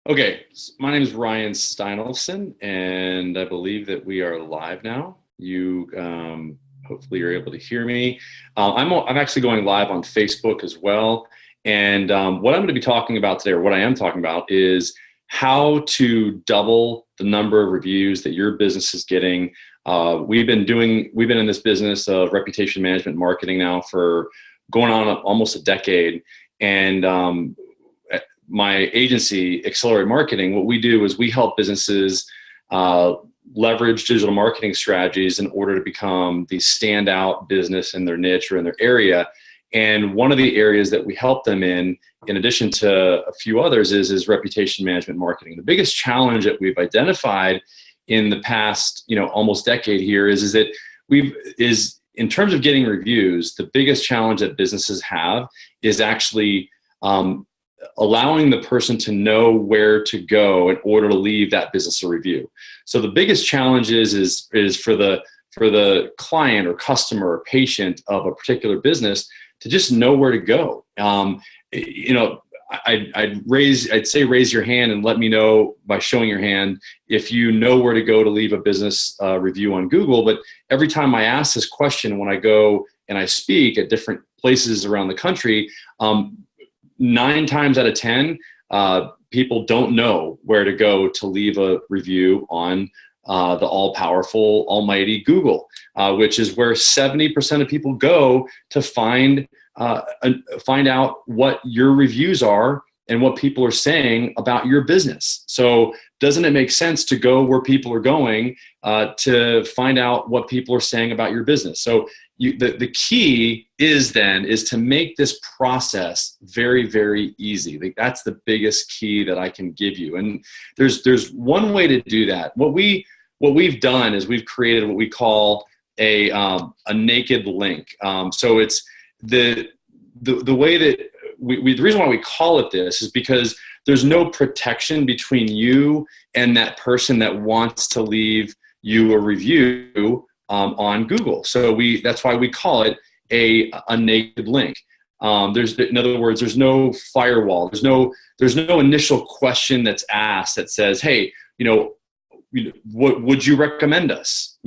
Okay, my name is Ryan Steinolfson, and I believe that we are live now. You hopefully you're able to hear me. I'm actually going live on Facebook as well. And what I'm going to be talking about today, or what I am talking about, is how to double the number of reviews that your business is getting. We've been in this business of reputation management marketing now for going on almost a decade, and my agency, Accelerate Marketing, what we do is we help businesses leverage digital marketing strategies in order to become the standout business in their niche or in their area. And one of the areas that we help them in addition to a few others, is reputation management marketing. The biggest challenge that we've identified in the past, almost decade here is that in terms of getting reviews, the biggest challenge that businesses have is actually allowing the person to know where to go in order to leave that business a review. So the biggest challenge is for the client or customer or patient of a particular business to just know where to go. I'd say raise your hand and let me know by showing your hand if you know where to go to leave a business review on Google. But every time I ask this question, when I go and I speak at different places around the country, 9 times out of 10, people don't know where to go to leave a review on the all-powerful, almighty Google, which is where 70% of people go to find out what your reviews are and what people are saying about your business. So doesn't it make sense to go where people are going to find out what people are saying about your business? So the key is to make this process very, very easy. That's the biggest key that I can give you. And there's one way to do that. What we've done is we've created what we call a naked link. So it's the way that the reason why we call it this is because there's no protection between you and that person that wants to leave you a review on Google. So that's why we call it a naked link. In other words, there's no firewall. There's no initial question that's asked that says, hey, what would you recommend us?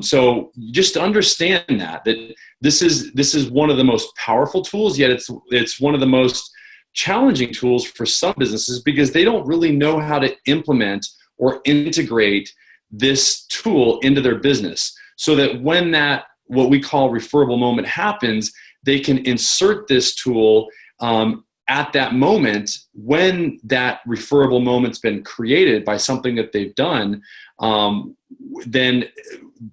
So just to understand that this is one of the most powerful tools, yet it's one of the most challenging tools for some businesses because they don't really know how to implement or integrate this tool into their business, so that when that what we call referable moment happens, they can insert this tool at that moment when that referable moment's been created by something that they've done. Then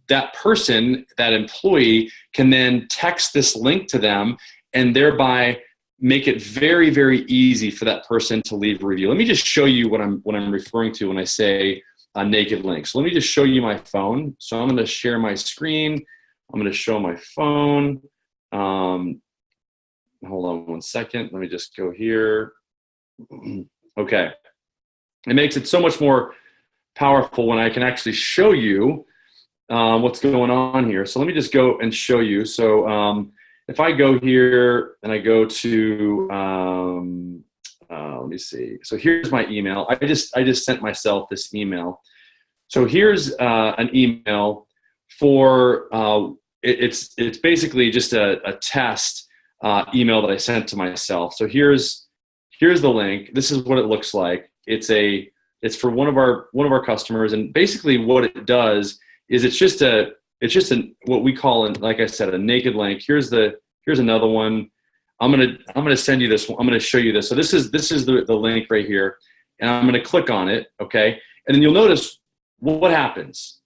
that person, that employee, can then text this link to them and thereby make it very, very easy for that person to leave a review. Let me just show you what I'm referring to when I say a naked link. So let me just show you my phone. So I'm going to share my screen. I'm going to show my phone. Hold on one second. Let me just go here. Okay. It makes it so much more powerful when I can actually show you what's going on here. So let me just go and show you. So if I go here and I go to, let me see. So here's my email. I just sent myself this email. So here's an email for, it's basically just a test email that I sent to myself. So here's the link. This is what it looks like. It's for one of our customers, and basically what it does is it's just what we call, like I said, a naked link. Here's another one. I'm gonna send you this one. I'm gonna show you this. So this is the link right here, and I'm gonna click on it. Okay, and then you'll notice what happens.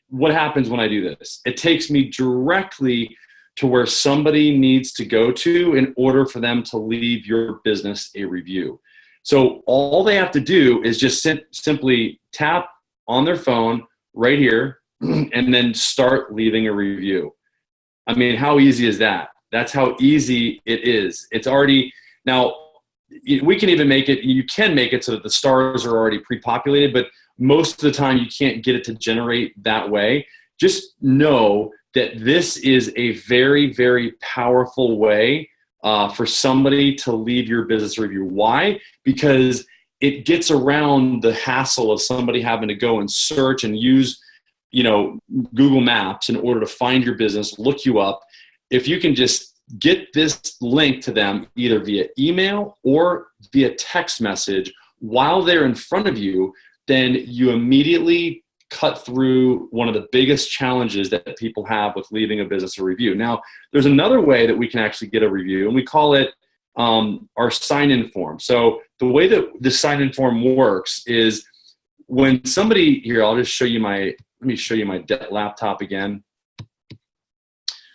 What happens when I do this? It takes me directly to where somebody needs to go to in order for them to leave your business a review. So all they have to do is just simply tap on their phone right here and then start leaving a review. I mean, how easy is that? That's how easy it is. It's already, now we can even make it, you can make it so that the stars are already pre-populated, but most of the time you can't get it to generate that way. Just know that this is a very, very powerful way for somebody to leave your business review. Why? Because it gets around the hassle of somebody having to go and search and use, Google Maps in order to find your business, look you up. If you can just get this link to them either via email or via text message while they're in front of you, then you immediately cut through one of the biggest challenges that people have with leaving a business a review. Now, there's another way that we can actually get a review, and we call it our sign-in form. So the way that the sign-in form works is when somebody here, let me show you my laptop again.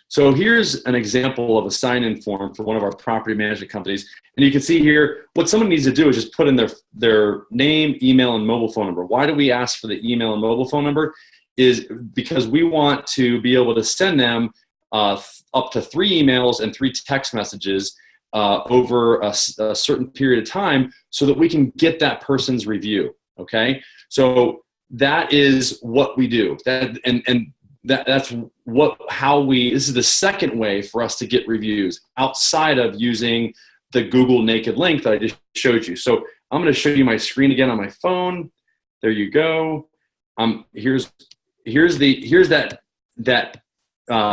So here's an example of a sign-in form for one of our property management companies. And you can see here, what someone needs to do is just put in their name, email, and mobile phone number. Why do we ask for the email and mobile phone number? Is because we want to be able to send them up to 3 emails and 3 text messages over a certain period of time so that we can get that person's review, okay? So that is what we do. This is the second way for us to get reviews outside of using the Google naked link that I just showed you. So I'm going to show you my screen again on my phone. There you go. Here's that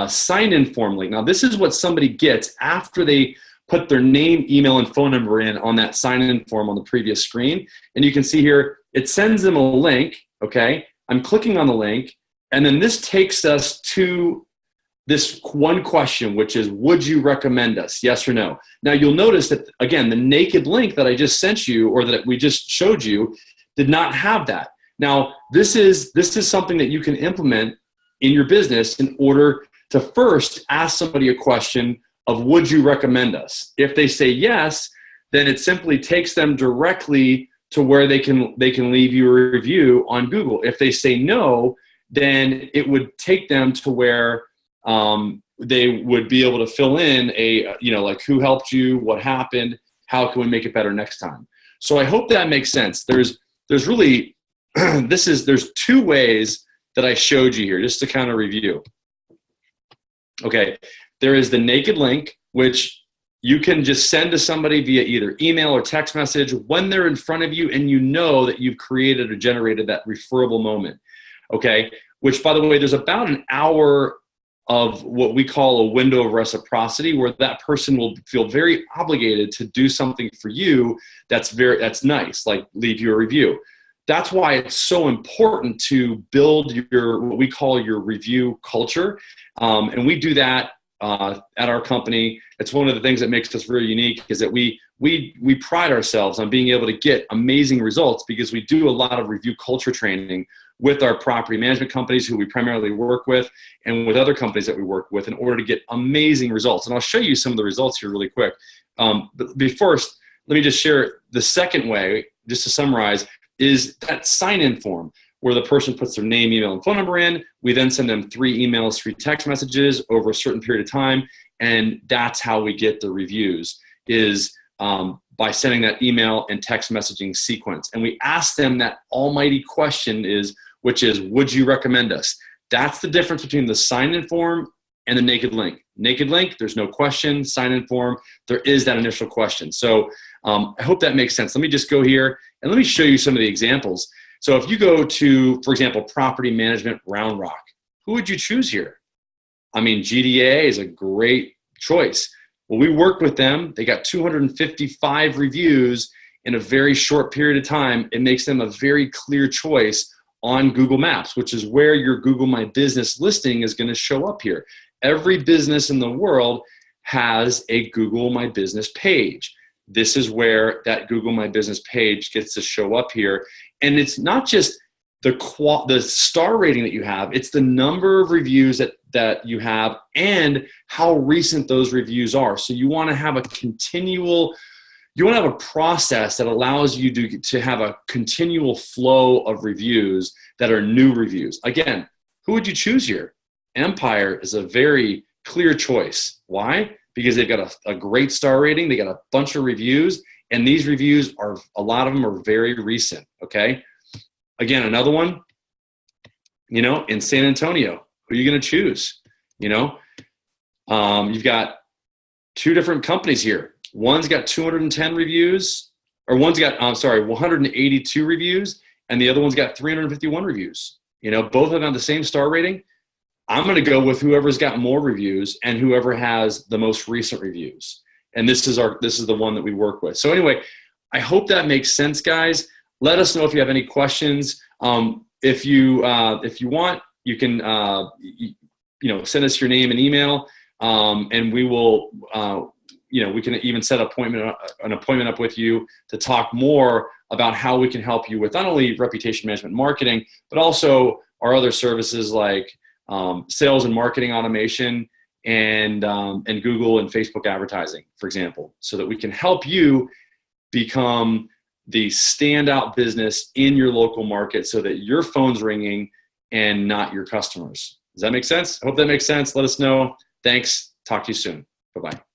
sign-in form link. Now this is what somebody gets after they put their name, email, and phone number in on that sign-in form on the previous screen. And you can see here, it sends them a link, okay? I'm clicking on the link, and then this takes us to this one question, which is, would you recommend us, yes or no? Now you'll notice that, again, the naked link that I just sent you or that we just showed you did not have that. Now, this is something that you can implement in your business in order to first ask somebody a question of, would you recommend us? If they say yes, then it simply takes them directly to where they can leave you a review on Google. If they say no, then it would take them to where they would be able to fill in like who helped you, what happened, how can we make it better next time. So I hope that makes sense. There's really, there's 2 ways that I showed you here, just to kind of review. Okay, there is the naked link, which you can just send to somebody via either email or text message when they're in front of you and you know that you've created or generated that referable moment, okay? Which, by the way, there's about an hour of what we call a window of reciprocity where that person will feel very obligated to do something for you that's nice, like leave you a review. That's why it's so important to build what we call your review culture. And we do that at our company. It's one of the things that makes us very unique is that we pride ourselves on being able to get amazing results because we do a lot of review culture training with our property management companies who we primarily work with and with other companies that we work with in order to get amazing results. And I'll show you some of the results here really quick. But first, let me just share the second way, just to summarize, is that sign-in form where the person puts their name, email, and phone number in. We then send them 3 emails, 3 text messages over a certain period of time, and that's how we get the reviews, is by sending that email and text messaging sequence. And we ask them that almighty question which is, would you recommend us? That's the difference between the sign-in form and the naked link. Naked link, there's no question. Sign-in form, there is that initial question. So I hope that makes sense. Let me just go here and let me show you some of the examples. So if you go to, for example, Property Management Round Rock, who would you choose here? I mean, GDA is a great choice. Well, we worked with them. They got 255 reviews in a very short period of time. It makes them a very clear choice on Google Maps, which is where your Google My Business listing is going to show up here. Every business in the world has a Google My Business page. This is where that Google My Business page gets to show up here. And it's not just the star rating that you have, it's the number of reviews that you have and how recent those reviews are. So you want to have a process that allows you to have a continual flow of reviews that are new reviews. Again, who would you choose here? Empire is a very clear choice. Why? Because they've got a great star rating, they got a bunch of reviews, and these reviews a lot of them are very recent, okay? Again, another one, in San Antonio, who are you going to choose? You've got 2 different companies here. One's got 210 reviews, or one's got, I'm sorry, 182 reviews, and the other one's got 351 reviews. You know, both of them have the same star rating. I'm going to go with whoever's got more reviews and whoever has the most recent reviews. And this is the one that we work with. So anyway, I hope that makes sense, guys. Let us know if you have any questions. If you want, you can send us your name and email, and we will we can even set an appointment up with you to talk more about how we can help you with not only reputation management marketing, but also our other services like sales and marketing automation and Google and Facebook advertising, for example, so that we can help you become the standout business in your local market so that your phone's ringing and not your customers. Does that make sense? I hope that makes sense. Let us know. Thanks. Talk to you soon. Bye-bye.